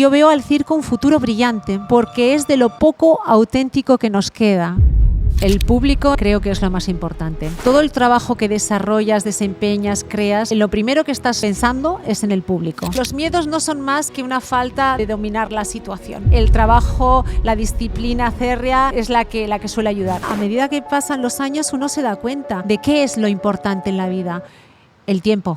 Yo veo al circo un futuro brillante porque es de lo poco auténtico que nos queda. El público creo que es lo más importante. Todo el trabajo que desarrollas, desempeñas, creas, lo primero que estás pensando es en el público. Los miedos no son más que una falta de dominar la situación. El trabajo, la disciplina férrea es la que suele ayudar. A medida que pasan los años uno se da cuenta de qué es lo importante en la vida. El tiempo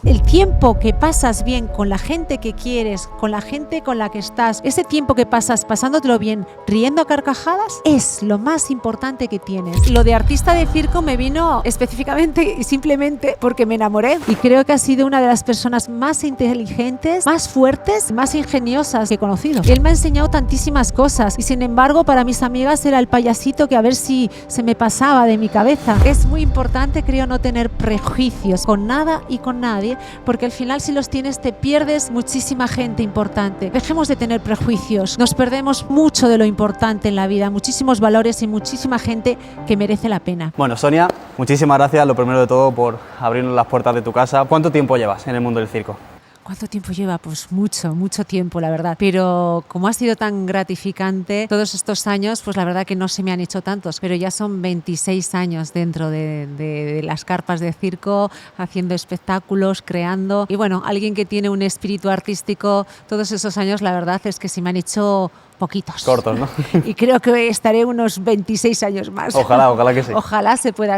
que pasas bien con la gente que quieres, con la gente con la que estás, ese tiempo que pasas pasándotelo bien, riendo a carcajadas, es lo más importante que tienes. Lo de artista de circo me vino específicamente y simplemente porque me enamoré y creo que ha sido una de las personas más inteligentes, más fuertes, más ingeniosas que he conocido. Él me ha enseñado tantísimas cosas y sin embargo para mis amigas era el payasito que a ver si se me pasaba de mi cabeza. Es muy importante, creo, no tener prejuicios con nada y con nadie, porque al final si los tienes te pierdes muchísima gente importante. Dejemos de tener prejuicios, nos perdemos mucho de lo importante en la vida, muchísimos valores y muchísima gente que merece la pena. Bueno, Sonia, muchísimas gracias, lo primero de todo, por abrirnos las puertas de tu casa. ¿Cuánto tiempo llevas en el mundo del circo? ¿Cuánto tiempo lleva? Pues mucho tiempo, la verdad. Pero como ha sido tan gratificante todos estos años, pues la verdad que no se me han hecho tantos, pero ya son 26 años dentro de las carpas de circo, haciendo espectáculos, creando. Y bueno, alguien que tiene un espíritu artístico, todos esos años la verdad es que se me han hecho poquitos. Cortos, ¿no? Y creo que estaré unos 26 años más. Ojalá que sí. Ojalá se pueda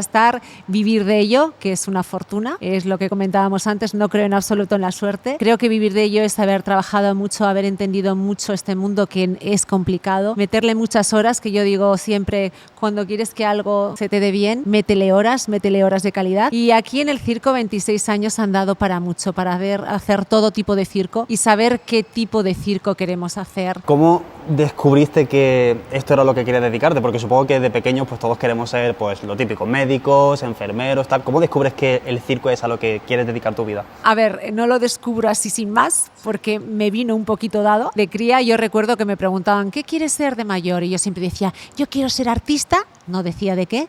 vivir de ello, que es una fortuna. Es lo que comentábamos antes, no creo en absoluto en la suerte. Creo que vivir de ello es haber trabajado mucho, haber entendido mucho este mundo que es complicado. Meterle muchas horas, que yo digo siempre, cuando quieres que algo se te dé bien, métele horas de calidad. Y aquí en el circo 26 años han dado para mucho, para hacer todo tipo de circo y saber qué tipo de circo queremos hacer. ¿Cómo descubriste que esto era lo que querías dedicarte? Porque supongo que de pequeños pues todos queremos ser pues lo típico, médicos, enfermeros, tal. ¿Cómo descubres que el circo es a lo que quieres dedicar tu vida? A ver, no lo descubro así sin más, porque me vino un poquito dado. De cría yo recuerdo que me preguntaban ¿qué quieres ser de mayor? Y yo siempre decía, yo quiero ser artista, no decía de qué,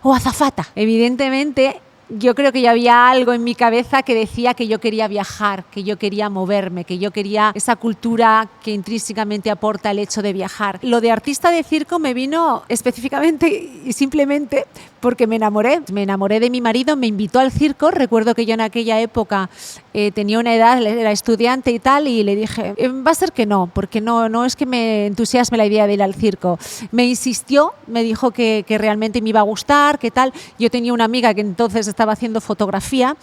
o azafata. Evidentemente yo creo que ya había algo en mi cabeza que decía que yo quería viajar, que yo quería moverme, que yo quería esa cultura que intrínsecamente aporta el hecho de viajar. Lo de artista de circo me vino específicamente y simplemente porque me enamoré de mi marido, me invitó al circo. Recuerdo que yo en aquella época tenía una edad, era estudiante y tal, y le dije, va a ser que no, porque no es que me entusiasme la idea de ir al circo. Me insistió, me dijo que realmente me iba a gustar, que tal. Yo tenía una amiga que entonces estaba haciendo fotografía.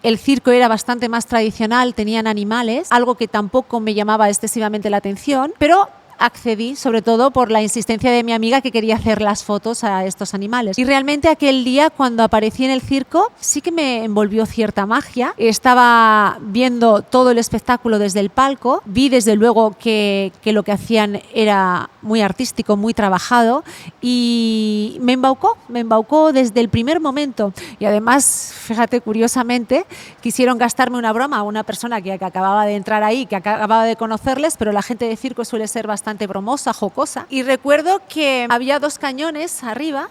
El circo era bastante más tradicional, tenían animales, algo que tampoco me llamaba excesivamente la atención, pero accedí, sobre todo por la insistencia de mi amiga que quería hacer las fotos a estos animales. Y realmente aquel día, cuando aparecí en el circo, sí que me envolvió cierta magia. Estaba viendo todo el espectáculo desde el palco, vi desde luego que lo que hacían era muy artístico, muy trabajado, y me embaucó desde el primer momento. Y además, fíjate, curiosamente, quisieron gastarme una broma a una persona que acababa de entrar ahí, que acababa de conocerles, pero la gente de circo suele ser bastante bromosa, jocosa. Y recuerdo que había 2 cañones arriba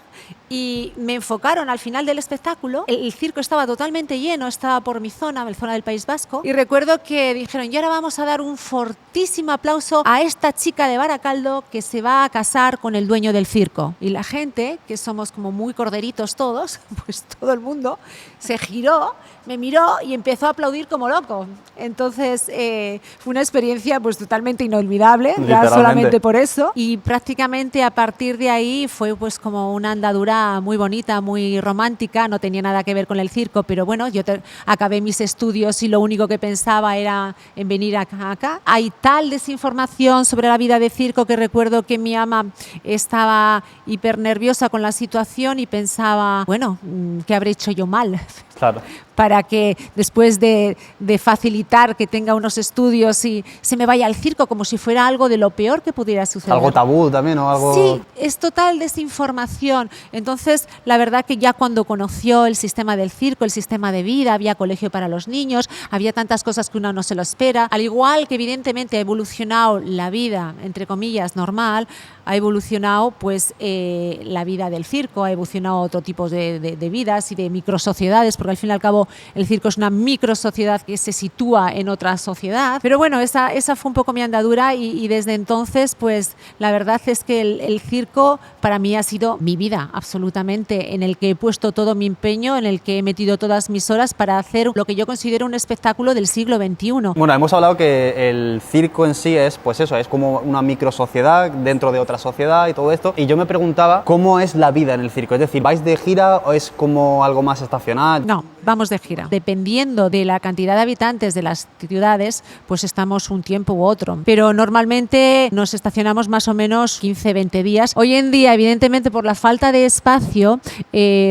y me enfocaron al final del espectáculo. El circo estaba totalmente lleno, estaba por mi zona, la zona del País Vasco, y recuerdo que dijeron, y ahora vamos a dar un fortísimo aplauso a esta chica de Baracaldo que se va a casar con el dueño del circo. Y la gente, que somos como muy corderitos todos, pues todo el mundo se giró, me miró y empezó a aplaudir como loco. Entonces fue una experiencia pues totalmente inolvidable, ya solamente por eso. Y prácticamente a partir de ahí fue pues como una andadura muy bonita, muy romántica. No tenía nada que ver con el circo, pero bueno, yo acabé mis estudios y lo único que pensaba era en venir acá. Hay tal desinformación sobre la vida de circo que recuerdo que mi ama estaba hiper nerviosa con la situación y pensaba, bueno, ¿qué habré hecho yo mal? Claro. Para que después de facilitar que tenga unos estudios y se me vaya al circo como si fuera algo de lo peor que pudiera suceder. Algo tabú también, ¿o algo? Sí, es total desinformación. Entonces, la verdad que ya cuando conoció el sistema del circo, el sistema de vida, había colegio para los niños, había tantas cosas que uno no se lo espera. Al igual que evidentemente ha evolucionado la vida, entre comillas, normal, ha evolucionado pues la vida del circo, ha evolucionado otro tipo de vidas y de microsociedades, porque al fin y al cabo el circo es una microsociedad que se sitúa en otra sociedad. Pero bueno, esa fue un poco mi andadura y desde entonces, pues la verdad es que el circo para mí ha sido mi vida, absolutamente, en el que he puesto todo mi empeño, en el que he metido todas mis horas para hacer lo que yo considero un espectáculo del siglo XXI. Bueno, hemos hablado que el circo en sí es, pues eso, es como una microsociedad dentro de otra sociedad y todo esto. Y yo me preguntaba, ¿cómo es la vida en el circo? Es decir, ¿vais de gira o es como algo más estacional? No, vamos de gira. Dependiendo de la cantidad de habitantes de las ciudades, pues estamos un tiempo u otro. Pero normalmente nos estacionamos más o menos 15-20 días. Hoy en día, evidentemente, por la falta de espacio,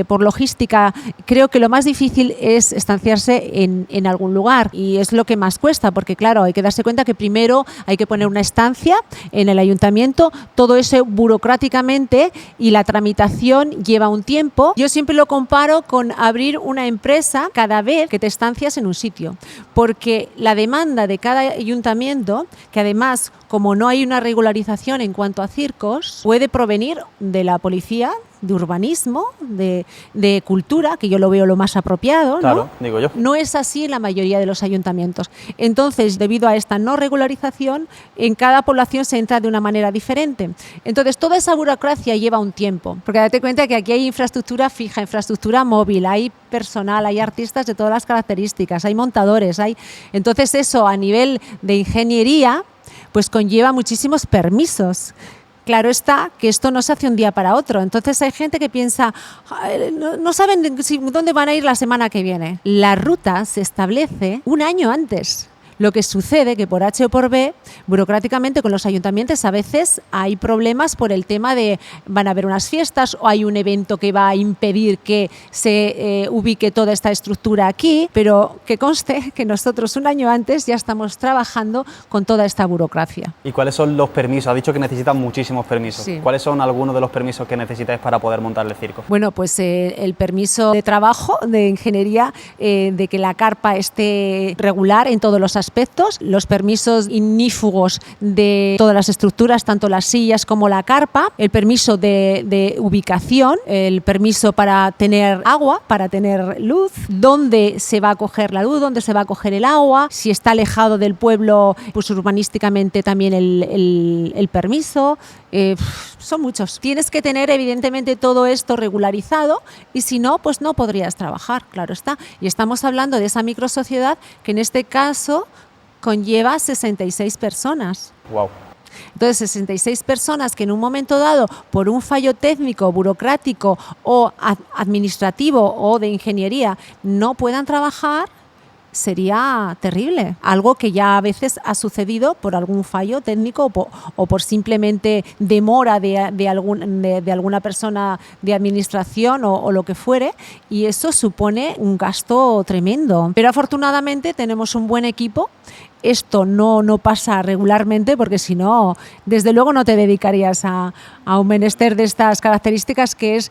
por logística, creo que lo más difícil es estanciarse en algún lugar y es lo que más cuesta, porque claro, hay que darse cuenta que primero hay que poner una estancia en el ayuntamiento, todo eso burocráticamente y la tramitación lleva un tiempo. Yo siempre lo comparo con abrir una empresa cada vez que te estancias en un sitio, porque la demanda de cada ayuntamiento, que además como no hay una regularización en cuanto a circos, puede provenir de la policía, de urbanismo, de cultura, que yo lo veo lo más apropiado, claro, ¿no? digo yo. No es así en la mayoría de los ayuntamientos. Entonces, debido a esta no regularización, en cada población se entra de una manera diferente. Entonces, toda esa burocracia lleva un tiempo, porque date cuenta que aquí hay infraestructura fija, infraestructura móvil, hay personal, hay artistas de todas las características, hay montadores, Entonces, eso a nivel de ingeniería, pues conlleva muchísimos permisos. Claro está que esto no se hace un día para otro. Entonces hay gente que piensa, no saben dónde van a ir la semana que viene. La ruta se establece un año antes. Lo que sucede que por H o por B, burocráticamente con los ayuntamientos a veces hay problemas por el tema de van a haber unas fiestas o hay un evento que va a impedir que se ubique toda esta estructura aquí, pero que conste que nosotros un año antes ya estamos trabajando con toda esta burocracia. ¿Y cuáles son los permisos? Ha dicho que necesitan muchísimos permisos. Sí. ¿Cuáles son algunos de los permisos que necesitáis para poder montar el circo? Bueno, pues el permiso de trabajo, de ingeniería, de que la carpa esté regular en todos los aspectos, los permisos ignífugos de todas las estructuras, tanto las sillas como la carpa, el permiso de ubicación, el permiso para tener agua, para tener luz, dónde se va a coger la luz, dónde se va a coger el agua, si está alejado del pueblo, pues urbanísticamente también el permiso. Son muchos. Tienes que tener evidentemente todo esto regularizado y si no, pues no podrías trabajar, claro está. Y estamos hablando de esa microsociedad que en este caso conlleva 66 personas. Wow. Entonces, 66 personas que en un momento dado, por un fallo técnico, burocrático o administrativo o de ingeniería, no puedan trabajar, sería terrible. Algo que ya a veces ha sucedido por algún fallo técnico o por simplemente demora de alguna persona de administración o lo que fuere, y eso supone un gasto tremendo. Pero afortunadamente tenemos un buen equipo. Esto no pasa regularmente porque si no, desde luego no te dedicarías a un menester de estas características que es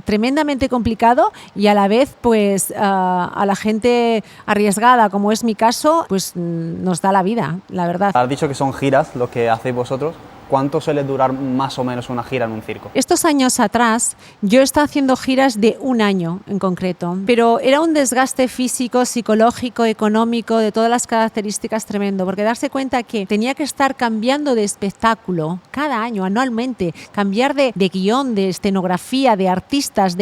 tremendamente complicado y a la vez pues a la gente arriesgada, como es mi caso, pues nos da la vida, la verdad. Has dicho que son giras lo que hacéis vosotros. ¿Cuánto suele durar más o menos una gira en un circo? Estos años atrás yo estaba haciendo giras de un año en concreto, pero era un desgaste físico, psicológico, económico, de todas las características tremendo, porque darse cuenta que tenía que estar cambiando de espectáculo cada año, anualmente, cambiar de guión, de escenografía, de artistas,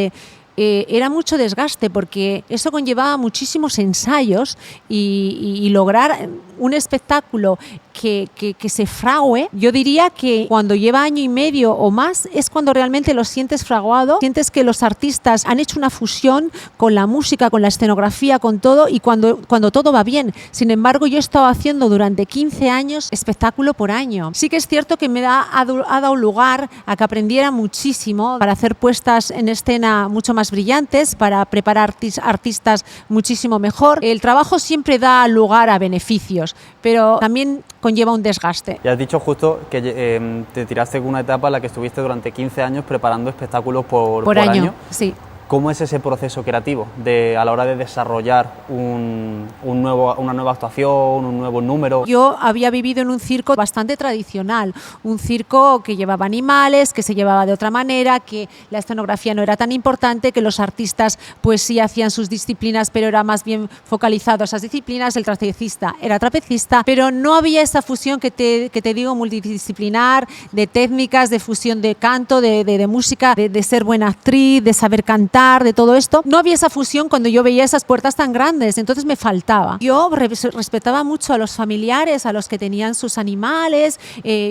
era mucho desgaste porque eso conllevaba muchísimos ensayos y lograr un espectáculo que se frague. Yo diría que cuando lleva año y medio o más es cuando realmente lo sientes fraguado, sientes que los artistas han hecho una fusión con la música, con la escenografía, con todo, y cuando todo va bien. Sin embargo, yo he estado haciendo durante 15 años espectáculo por año. Sí que es cierto que me ha dado lugar a que aprendiera muchísimo para hacer puestas en escena mucho más brillantes, para preparar artistas muchísimo mejor. El trabajo siempre da lugar a beneficios, pero también conlleva un desgaste. Ya has dicho justo que te tiraste con una etapa en la que estuviste durante 15 años preparando espectáculos por año. Sí. ¿Cómo es ese proceso creativo a la hora de desarrollar una nueva actuación, un nuevo número? Yo había vivido en un circo bastante tradicional, un circo que llevaba animales, que se llevaba de otra manera, que la escenografía no era tan importante, que los artistas pues sí hacían sus disciplinas, pero era más bien focalizado a esas disciplinas. El trapecista era trapecista, pero no había esa fusión que te digo, multidisciplinar, de técnicas, de fusión de canto, de música, de ser buena actriz, de saber cantar, de todo esto. No había esa fusión cuando yo veía esas puertas tan grandes, entonces me faltaba. Yo respetaba mucho a los familiares, a los que tenían sus animales.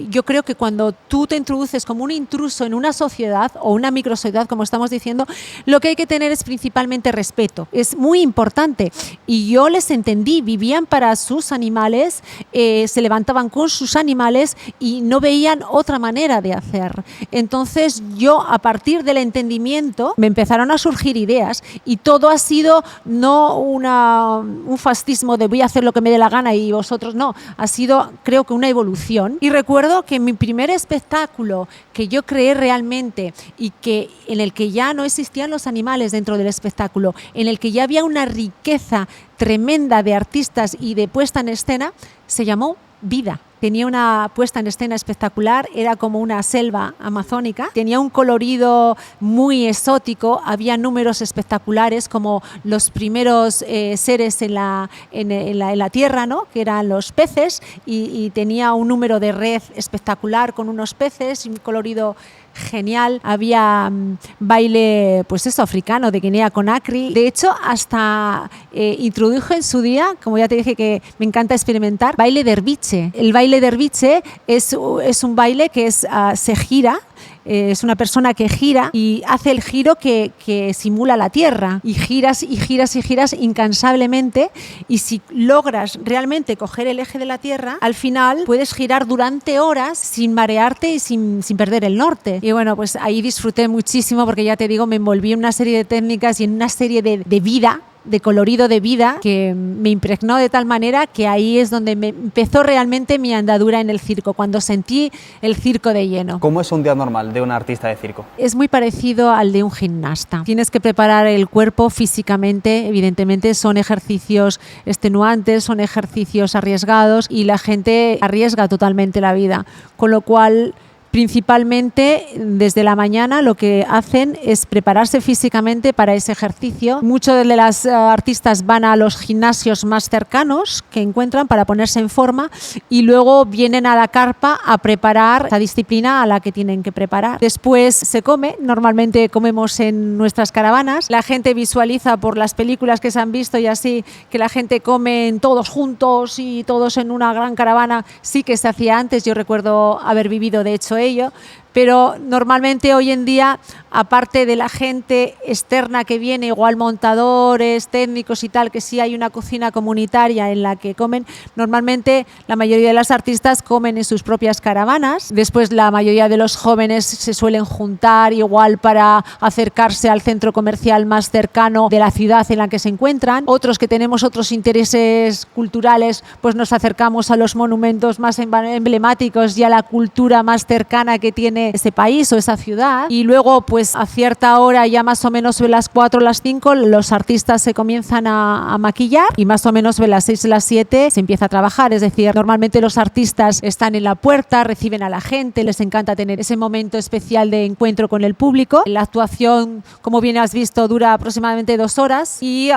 Yo creo que cuando tú te introduces como un intruso en una sociedad o una microsociedad, como estamos diciendo, lo que hay que tener es principalmente respeto. Es muy importante. Y yo les entendí, vivían para sus animales, se levantaban con sus animales y no veían otra manera de hacer. Entonces yo, a partir del entendimiento, me empezaron a surgir ideas y todo ha sido no un fascismo de voy a hacer lo que me dé la gana y vosotros no, ha sido creo que una evolución. Y recuerdo que mi primer espectáculo que yo creé realmente y que en el que ya no existían los animales dentro del espectáculo, en el que ya había una riqueza tremenda de artistas y de puesta en escena, se llamó Vida. Tenía una puesta en escena espectacular, era como una selva amazónica, tenía un colorido muy exótico, había números espectaculares como los primeros seres en la tierra, ¿no? Que eran los peces, y tenía un número de red espectacular con unos peces y un colorido genial. Había baile, pues eso, africano de Guinea Conakry. De hecho, hasta introdujo en su día, como ya te dije que me encanta experimentar, baile derviche. El baile derviche es un baile que se gira. Es una persona que gira y hace el giro que simula la tierra, y giras y giras y giras incansablemente, y si logras realmente coger el eje de la tierra, al final puedes girar durante horas sin marearte y sin perder el norte. Y bueno, pues ahí disfruté muchísimo porque ya te digo, me envolví en una serie de técnicas y en una serie de vida, de colorido de vida, que me impregnó de tal manera que ahí es donde me empezó realmente mi andadura en el circo, cuando sentí el circo de lleno. ¿Cómo es un día normal de un artista de circo? Es muy parecido al de un gimnasta. Tienes que preparar el cuerpo físicamente, evidentemente son ejercicios extenuantes, son ejercicios arriesgados y la gente arriesga totalmente la vida, con lo cual principalmente desde la mañana lo que hacen es prepararse físicamente para ese ejercicio. Muchos de los artistas van a los gimnasios más cercanos que encuentran para ponerse en forma y luego vienen a la carpa a preparar la disciplina a la que tienen que preparar. Después se come, normalmente comemos en nuestras caravanas. La gente visualiza por las películas que se han visto y así que la gente come todos juntos y todos en una gran caravana. Sí que se hacía antes, yo recuerdo haber vivido de hecho ello, pero normalmente hoy en día, aparte de la gente externa que viene, igual montadores, técnicos y tal, que sí hay una cocina comunitaria en la que comen, normalmente la mayoría de los artistas comen en sus propias caravanas. Después la mayoría de los jóvenes se suelen juntar igual para acercarse al centro comercial más cercano de la ciudad en la que se encuentran. Otros que tenemos otros intereses culturales, pues nos acercamos a los monumentos más emblemáticos y a la cultura más cercana que tiene ese país o esa ciudad, y luego pues a cierta hora, ya más o menos de las 4 o las 5, los artistas se comienzan a maquillar y más o menos de las 6 o las 7 se empieza a trabajar. Es decir, normalmente los artistas están en la puerta, reciben a la gente, les encanta tener ese momento especial de encuentro con el público. La actuación, como bien has visto, dura aproximadamente 2 horas y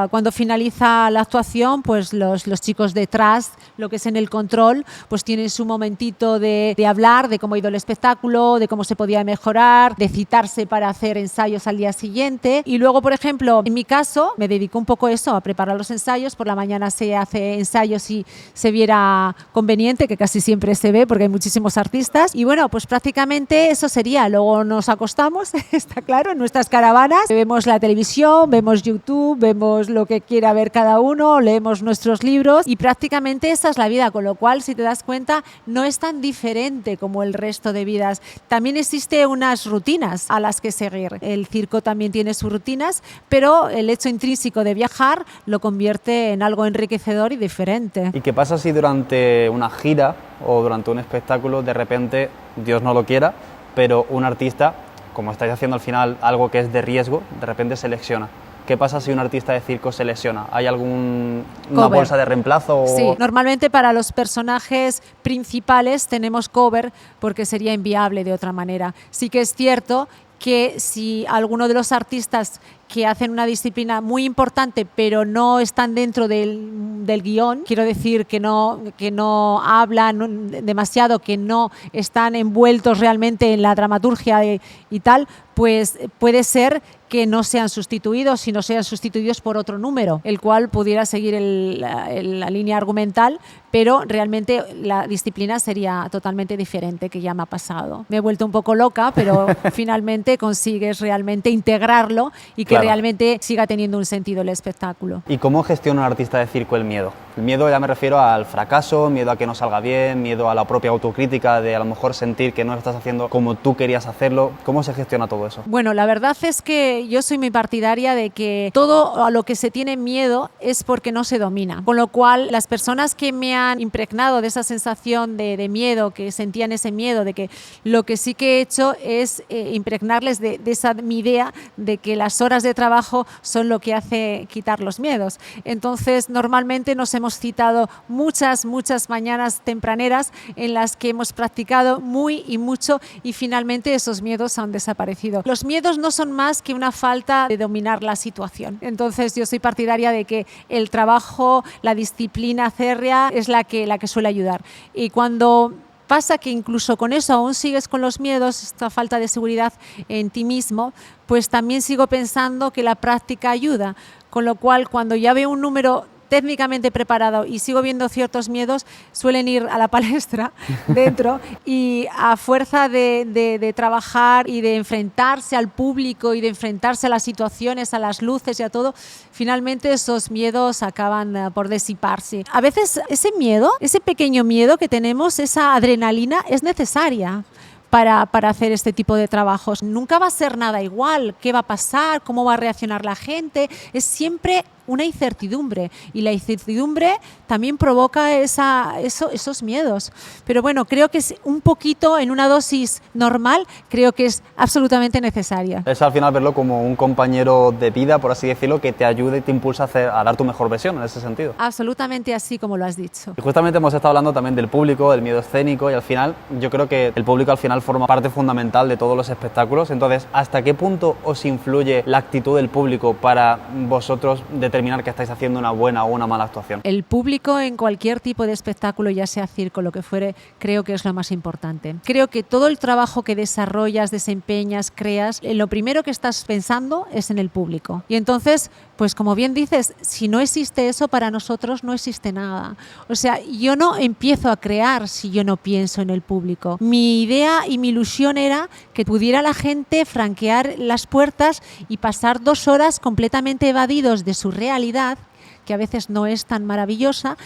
cuando finaliza la actuación, pues los chicos detrás, lo que es en el control, pues tienen su momentito de hablar de cómo ha ido el espectáculo, de cómo se podía mejorar, de citarse para hacer ensayos al día siguiente. Y luego, por ejemplo, en mi caso, me dedico un poco a eso, a preparar los ensayos. Por la mañana se hace ensayos si se viera conveniente, que casi siempre se ve porque hay muchísimos artistas. Y bueno, pues prácticamente eso sería. Luego nos acostamos, está claro, en nuestras caravanas. Vemos la televisión, vemos YouTube, vemos lo que quiera ver cada uno, leemos nuestros libros y prácticamente esa es la vida. Con lo cual, si te das cuenta, no es tan diferente como el resto de vidas. También existe unas rutinas a las que seguir. El circo también tiene sus rutinas, pero el hecho intrínseco de viajar lo convierte en algo enriquecedor y diferente. ¿Y qué pasa si durante una gira o durante un espectáculo de repente, Dios no lo quiera, pero un artista como estáis haciendo al final algo que es de riesgo, de repente se lesiona. ¿Qué pasa si un artista de circo se lesiona? ¿Hay alguna bolsa de reemplazo? Sí, normalmente para los personajes principales tenemos cover porque sería inviable de otra manera. Sí que es cierto que si alguno de los artistas que hacen una disciplina muy importante pero no están dentro del guión, quiero decir que no hablan demasiado, que no están envueltos realmente en la dramaturgia y tal, pues puede ser que no sean sustituidos, sino sean sustituidos por otro número, el cual pudiera seguir la línea argumental, pero realmente la disciplina sería totalmente diferente, que ya me ha pasado. Me he vuelto un poco loca, pero finalmente consigues realmente integrarlo y que realmente siga teniendo un sentido el espectáculo. ¿Y cómo gestiona un artista de circo el miedo? El miedo ya me refiero al fracaso, miedo a que no salga bien, miedo a la propia autocrítica de a lo mejor sentir que no lo estás haciendo como tú querías hacerlo. ¿Cómo se gestiona todo eso? Bueno, la verdad es que yo soy muy partidaria de que todo a lo que se tiene miedo es porque no se domina. Con lo cual, las personas que me han impregnado de esa sensación de miedo, que sentían ese miedo, de que lo que sí que he hecho es impregnarles de esa mi idea de que las horas de trabajo son lo que hace quitar los miedos. Entonces, normalmente nos hemos citado muchas mañanas tempraneras en las que hemos practicado muy y mucho y finalmente esos miedos han desaparecido. Los miedos no son más que una falta de dominar la situación. Entonces, yo soy partidaria de que el trabajo, la disciplina férrea es la que suele ayudar. Y cuando pasa que incluso con eso aún sigues con los miedos, esta falta de seguridad en ti mismo, pues también sigo pensando que la práctica ayuda. Con lo cual, cuando ya veo un número técnicamente preparado y sigo viendo ciertos miedos, suelen ir a la palestra dentro y a fuerza de trabajar y de enfrentarse al público y de enfrentarse a las situaciones, a las luces y a todo, finalmente esos miedos acaban por disiparse. A veces ese miedo, ese pequeño miedo que tenemos, esa adrenalina es necesaria para hacer este tipo de trabajos. Nunca va a ser nada igual. ¿Qué va a pasar? ¿Cómo va a reaccionar la gente? Es siempre una incertidumbre y la incertidumbre también provoca esos miedos. Pero bueno, creo que es un poquito en una dosis normal, creo que es absolutamente necesaria. Es al final verlo como un compañero de vida, por así decirlo, que te ayude y te impulsa a dar tu mejor versión en ese sentido. Absolutamente así como lo has dicho. Y justamente hemos estado hablando también del público, del miedo escénico y al final yo creo que el público al final forma parte fundamental de todos los espectáculos. Entonces, ¿hasta qué punto os influye la actitud del público para vosotros determinar que estáis haciendo una buena o una mala actuación? El público en cualquier tipo de espectáculo, ya sea circo, lo que fuere, creo que es lo más importante. Creo que todo el trabajo que desarrollas, desempeñas, creas, lo primero que estás pensando es en el público. Y entonces, pues como bien dices, si no existe eso, para nosotros no existe nada. O sea, yo no empiezo a crear si yo no pienso en el público. Mi idea y mi ilusión era que pudiera la gente franquear las puertas y pasar 2 horas completamente evadidos de su realidad, que a veces no es tan maravillosa,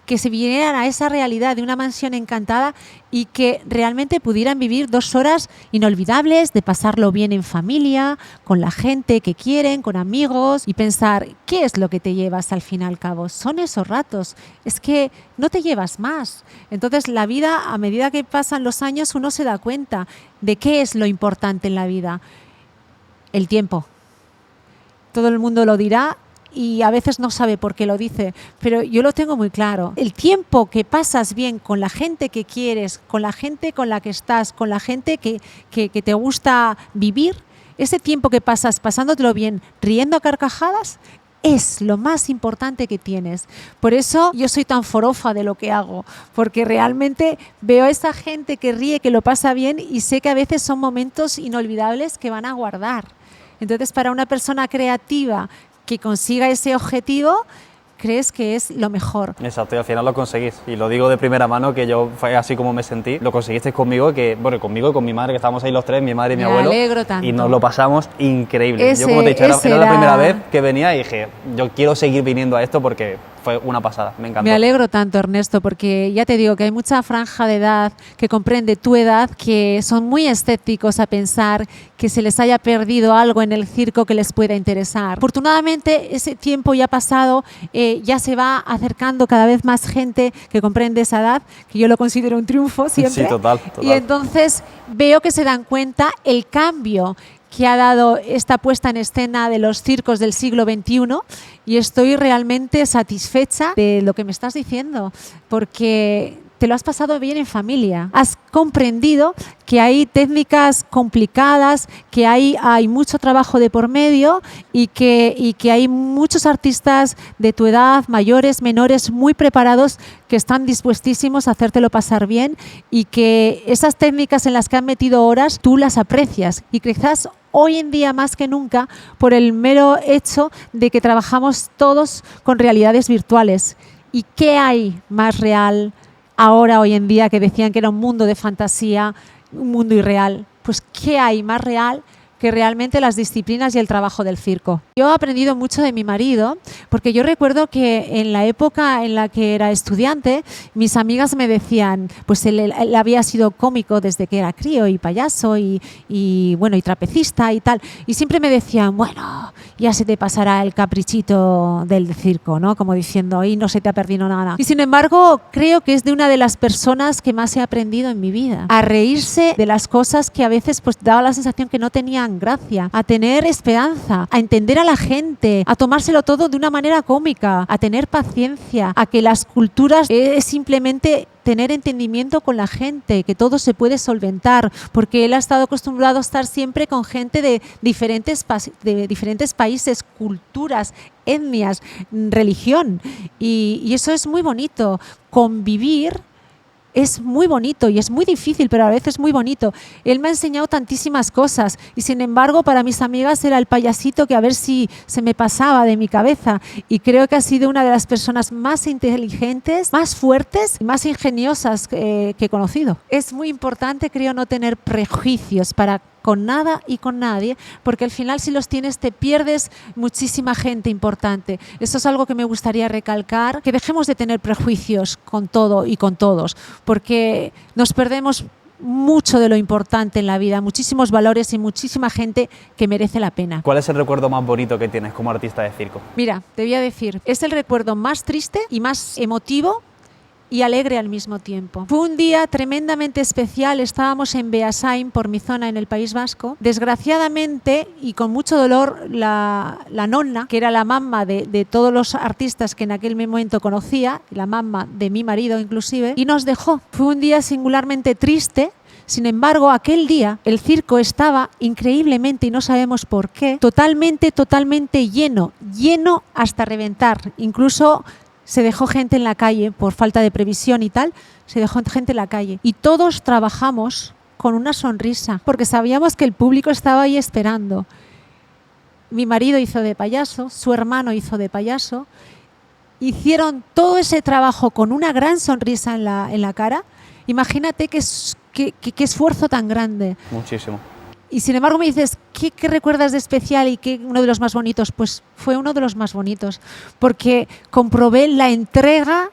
que se vinieran a esa realidad de una mansión encantada y que realmente pudieran vivir 2 horas inolvidables de pasarlo bien en familia, con la gente que quieren, con amigos y pensar, ¿qué es lo que te llevas al fin y al cabo? Son esos ratos, es que no te llevas más. Entonces la vida, a medida que pasan los años, uno se da cuenta de qué es lo importante en la vida. El tiempo. Todo el mundo lo dirá y a veces no sabe por qué lo dice, pero yo lo tengo muy claro. El tiempo que pasas bien con la gente que quieres, con la gente con la que estás, con la gente que te gusta vivir, ese tiempo que pasas pasándotelo bien, riendo a carcajadas, es lo más importante que tienes. Por eso yo soy tan forofa de lo que hago, porque realmente veo a esa gente que ríe, que lo pasa bien y sé que a veces son momentos inolvidables que van a guardar. Entonces, para una persona creativa que consiga ese objetivo, crees que es lo mejor. Exacto, y al final lo conseguís. Y lo digo de primera mano, que yo fue así como me sentí. Lo conseguisteis conmigo, conmigo y con mi madre, que estábamos ahí los tres, mi madre y mi abuelo. Me alegro tanto. Y nos lo pasamos increíble. Yo, como te he dicho, era la primera vez que venía y dije, yo quiero seguir viniendo a esto porque fue una pasada, me encantó. Me alegro tanto, Ernesto, porque ya te digo que hay mucha franja de edad que comprende tu edad, que son muy escépticos a pensar que se les haya perdido algo en el circo que les pueda interesar. Afortunadamente, ese tiempo ya pasado, ya se va acercando cada vez más gente que comprende esa edad, que yo lo considero un triunfo siempre. Sí, total. Y entonces veo que se dan cuenta el cambio que ha dado esta puesta en escena de los circos del siglo XXI, y estoy realmente satisfecha de lo que me estás diciendo, porque te lo has pasado bien en familia. Has comprendido que hay técnicas complicadas, que hay mucho trabajo de por medio y que hay muchos artistas de tu edad, mayores, menores, muy preparados, que están dispuestísimos a hacértelo pasar bien, y que esas técnicas en las que han metido horas tú las aprecias, y quizás hoy en día más que nunca por el mero hecho de que trabajamos todos con realidades virtuales. ¿Y qué hay más real ahora, hoy en día, que decían que era un mundo de fantasía, un mundo irreal? Pues ¿qué hay más real que realmente las disciplinas y el trabajo del circo? Yo he aprendido mucho de mi marido, porque yo recuerdo que en la época en la que era estudiante, mis amigas me decían, pues él había sido cómico desde que era crío y payaso y bueno, y trapecista y tal, y siempre me decían, bueno, ya se te pasará el caprichito del circo, ¿no? Como diciendo, ahí no se te ha perdido nada. Y sin embargo, creo que es de una de las personas que más he aprendido en mi vida, a reírse de las cosas que a veces pues daba la sensación que no tenían gracia, a tener esperanza, a entender a la gente, a tomárselo todo de una manera cómica, a tener paciencia, a que las culturas es simplemente tener entendimiento con la gente, que todo se puede solventar, porque él ha estado acostumbrado a estar siempre con gente de diferentes países, culturas, etnias, religión, y eso es muy bonito. Convivir es muy bonito y es muy difícil, pero a veces muy bonito. Él me ha enseñado tantísimas cosas, y sin embargo para mis amigas era el payasito que a ver si se me pasaba de mi cabeza, y creo que ha sido una de las personas más inteligentes, más fuertes y más ingeniosas que he conocido. Es muy importante, creo, no tener prejuicios con nada y con nadie, porque al final si los tienes te pierdes muchísima gente importante. Eso es algo que me gustaría recalcar, que dejemos de tener prejuicios con todo y con todos, porque nos perdemos mucho de lo importante en la vida, muchísimos valores y muchísima gente que merece la pena. ¿Cuál es el recuerdo más bonito que tienes como artista de circo? Mira, te voy a decir, es el recuerdo más triste y más emotivo y alegre al mismo tiempo. Fue un día tremendamente especial, estábamos en Beasain, por mi zona en el País Vasco. Desgraciadamente y con mucho dolor, la nonna, que era la mamá de todos los artistas que en aquel momento conocía, la mamá de mi marido inclusive, y nos dejó. Fue un día singularmente triste. Sin embargo, aquel día el circo estaba increíblemente, y no sabemos por qué, totalmente lleno hasta reventar. Incluso se dejó gente en la calle por falta de previsión y tal, se dejó gente en la calle. Y todos trabajamos con una sonrisa, porque sabíamos que el público estaba ahí esperando. Mi marido hizo de payaso, su hermano hizo de payaso, hicieron todo ese trabajo con una gran sonrisa en la cara. Imagínate qué esfuerzo tan grande. Muchísimo. Y sin embargo me dices, ¿qué recuerdas de especial y qué uno de los más bonitos? Pues fue uno de los más bonitos, porque comprobé la entrega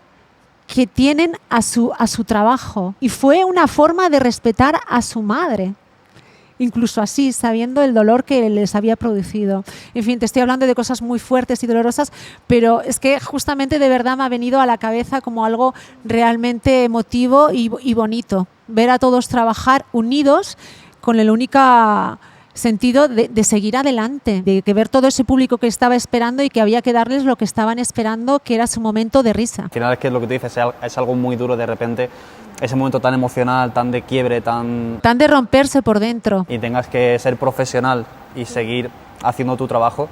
que tienen a su trabajo, y fue una forma de respetar a su madre, incluso así, sabiendo el dolor que les había producido. En fin, te estoy hablando de cosas muy fuertes y dolorosas, pero es que justamente de verdad me ha venido a la cabeza como algo realmente emotivo y bonito, ver a todos trabajar unidos con el único sentido de seguir adelante, de que ver todo ese público que estaba esperando y que había que darles lo que estaban esperando, que era su momento de risa. Al final es que lo que tú dices es algo muy duro de repente, ese momento tan emocional, tan de quiebre, tan de romperse por dentro. Y tengas que ser profesional y seguir haciendo tu trabajo.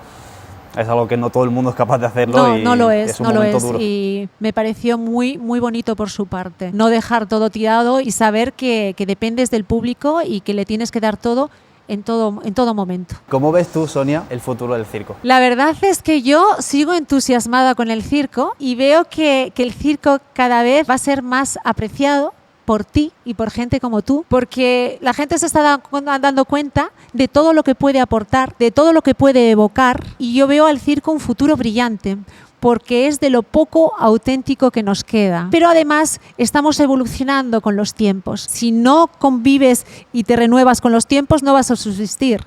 Es algo que no todo el mundo es capaz de hacerlo. No lo es, no lo es. Duro. Y me pareció muy bonito por su parte. No dejar todo tirado y saber que dependes del público y que le tienes que dar todo en todo momento. ¿Cómo ves tú, Sonia, el futuro del circo? La verdad es que yo sigo entusiasmada con el circo y veo que el circo cada vez va a ser más apreciado por ti y por gente como tú, porque la gente se está dando cuenta de todo lo que puede aportar, de todo lo que puede evocar, y yo veo al circo un futuro brillante, porque es de lo poco auténtico que nos queda. Pero además estamos evolucionando con los tiempos. Si no convives y te renuevas con los tiempos, no vas a subsistir.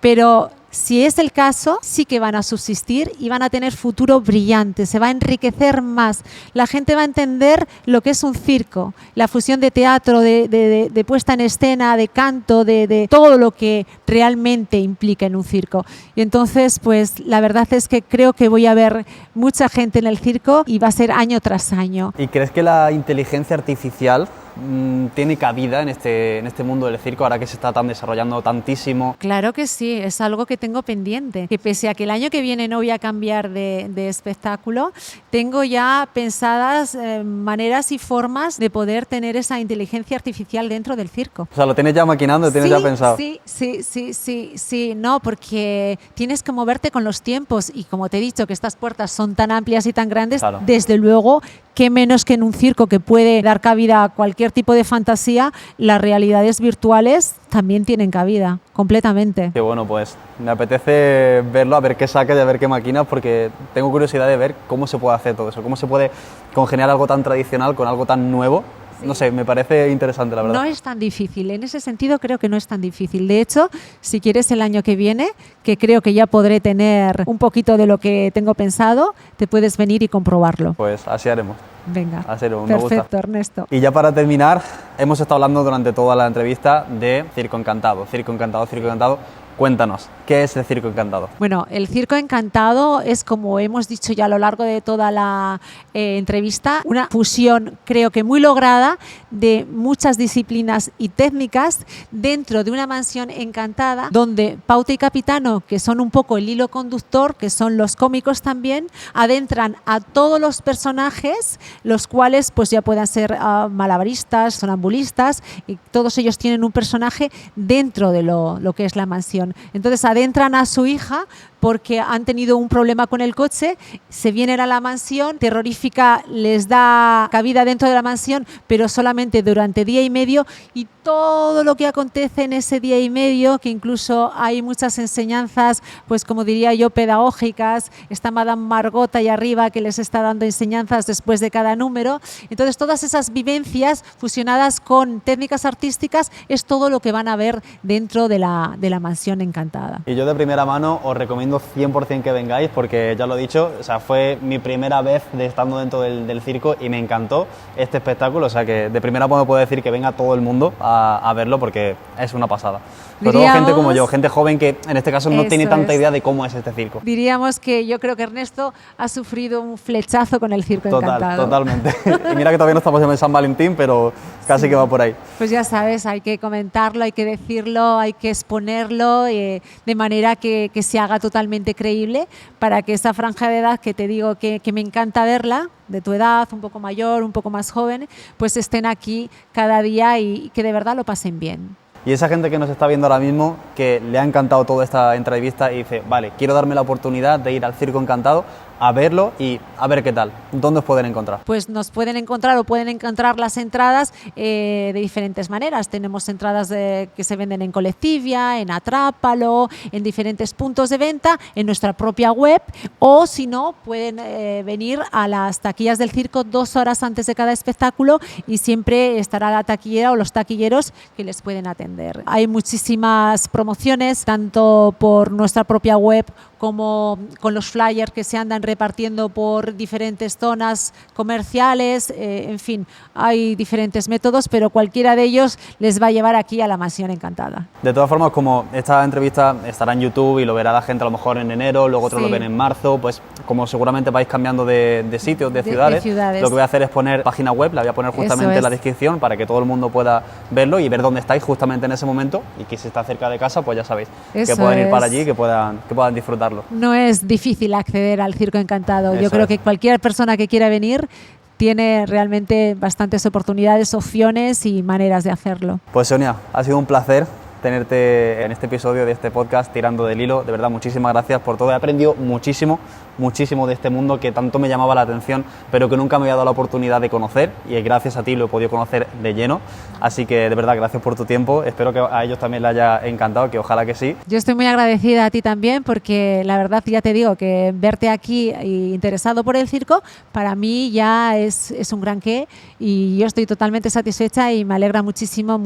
Pero si es el caso, sí que van a subsistir y van a tener futuro brillante, se va a enriquecer más. La gente va a entender lo que es un circo, la fusión de teatro, de puesta en escena, de canto, de todo lo que realmente implica en un circo. Y entonces, pues la verdad es que creo que voy a ver mucha gente en el circo y va a ser año tras año. ¿Y crees que la inteligencia artificial tiene cabida en este mundo del circo ahora que se está desarrollando tantísimo? Claro que sí, es algo que tengo pendiente, que pese a que el año que viene no voy a cambiar de espectáculo, tengo ya pensadas maneras y formas de poder tener esa inteligencia artificial dentro del circo. O sea, lo tienes ya maquinando, lo tienes ya pensado. Sí, no, porque tienes que moverte con los tiempos y como te he dicho que estas puertas son tan amplias y tan grandes, claro. Desde luego, qué menos que en un circo que puede dar cabida a cualquier tipo de fantasía, las realidades virtuales también tienen cabida, completamente. Qué bueno, pues me apetece verlo, a ver qué sacas y a ver qué maquinas, porque tengo curiosidad de ver cómo se puede hacer todo eso, cómo se puede congeniar algo tan tradicional con algo tan nuevo. No sé, me parece interesante, la verdad. No es tan difícil, en ese sentido creo que no es tan difícil. De hecho, si quieres el año que viene, que creo que ya podré tener un poquito de lo que tengo pensado, te puedes venir y comprobarlo. Pues así haremos. Venga, así haremos, perfecto, me gusta. Ernesto. Y ya para terminar, hemos estado hablando durante toda la entrevista de Circo Encantado. Circo Encantado, Circo Encantado. Cuéntanos, ¿qué es el Circo Encantado? Bueno, el Circo Encantado es, como hemos dicho ya a lo largo de toda la entrevista, una fusión, creo que muy lograda, de muchas disciplinas y técnicas dentro de una mansión encantada, donde Pauta y Capitano, que son un poco el hilo conductor, que son los cómicos también, adentran a todos los personajes, los cuales pues ya puedan ser malabaristas, sonambulistas, y todos ellos tienen un personaje dentro de lo que es la mansión. Entonces adentran a su hija porque han tenido un problema con el coche, se vienen a la mansión, Terrorífica les da cabida dentro de la mansión, pero solamente durante día y medio, y todo lo que acontece en ese día y medio, que incluso hay muchas enseñanzas, pues como diría yo, pedagógicas. Está Madame Margot ahí arriba que les está dando enseñanzas después de cada número. Entonces todas esas vivencias fusionadas con técnicas artísticas es todo lo que van a ver dentro de la mansión encantada. Y yo de primera mano os recomiendo 100% que vengáis, porque ya lo he dicho, o sea, fue mi primera vez estando dentro del circo y me encantó este espectáculo, o sea que de primera mano puedo decir que venga todo el mundo a verlo, porque es una pasada. Sobre todo gente como yo, gente joven que en este caso no tiene tanta idea de cómo es este circo. Diríamos que yo creo que Ernesto ha sufrido un flechazo con el Circo Encantado. Totalmente. Y mira que todavía no estamos en San Valentín, pero casi sí, que va por ahí. Pues ya sabes, hay que comentarlo, hay que decirlo, hay que exponerlo de manera que se haga totalmente creíble, para que esa franja de edad que te digo que me encanta verla, de tu edad, un poco mayor, un poco más joven, pues estén aquí cada día y que de verdad lo pasen bien. Y esa gente que nos está viendo ahora mismo, que le ha encantado toda esta entrevista y dice, vale, quiero darme la oportunidad de ir al Circo Encantado a verlo y a ver qué tal. ¿Dónde os pueden encontrar? Pues nos pueden encontrar o pueden encontrar las entradas de diferentes maneras. Tenemos entradas que se venden en Colectivia, en Atrápalo, en diferentes puntos de venta, en nuestra propia web, o si no, pueden venir a las taquillas del circo 2 horas antes de cada espectáculo y siempre estará la taquillera o los taquilleros que les pueden atender. Hay muchísimas promociones, tanto por nuestra propia web como con los flyers que se andan repartiendo por diferentes zonas comerciales, en fin, hay diferentes métodos, pero cualquiera de ellos les va a llevar aquí a la Mansión Encantada. De todas formas, como esta entrevista estará en YouTube y lo verá la gente a lo mejor en enero, luego otros lo ven en marzo, pues como seguramente vais cambiando de sitios, de ciudades, lo que voy a hacer es poner página web, la voy a poner justamente en la descripción para que todo el mundo pueda verlo y ver dónde estáis justamente en ese momento, y que si está cerca de casa, pues ya sabéis, que puedan ir para allí, que puedan disfrutarlo. No es difícil acceder al Circo Encantado. Yo creo que cualquier persona que quiera venir tiene realmente bastantes oportunidades, opciones y maneras de hacerlo. Pues Sonia, ha sido un placer tenerte en este episodio de este podcast Tirando del Hilo. De verdad, muchísimas gracias por todo. He aprendido muchísimo de este mundo que tanto me llamaba la atención, pero que nunca me había dado la oportunidad de conocer, y gracias a ti lo he podido conocer de lleno. Así que de verdad, gracias por tu tiempo. Espero que a ellos también les haya encantado, que ojalá que sí. Yo estoy muy agradecida a ti también, porque la verdad ya te digo que verte aquí interesado por el circo, para mí ya es un gran qué, y yo estoy totalmente satisfecha y me alegra muchísimo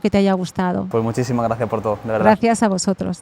que te haya gustado. Pues muchísimas gracias por todo, de verdad. Gracias a vosotros.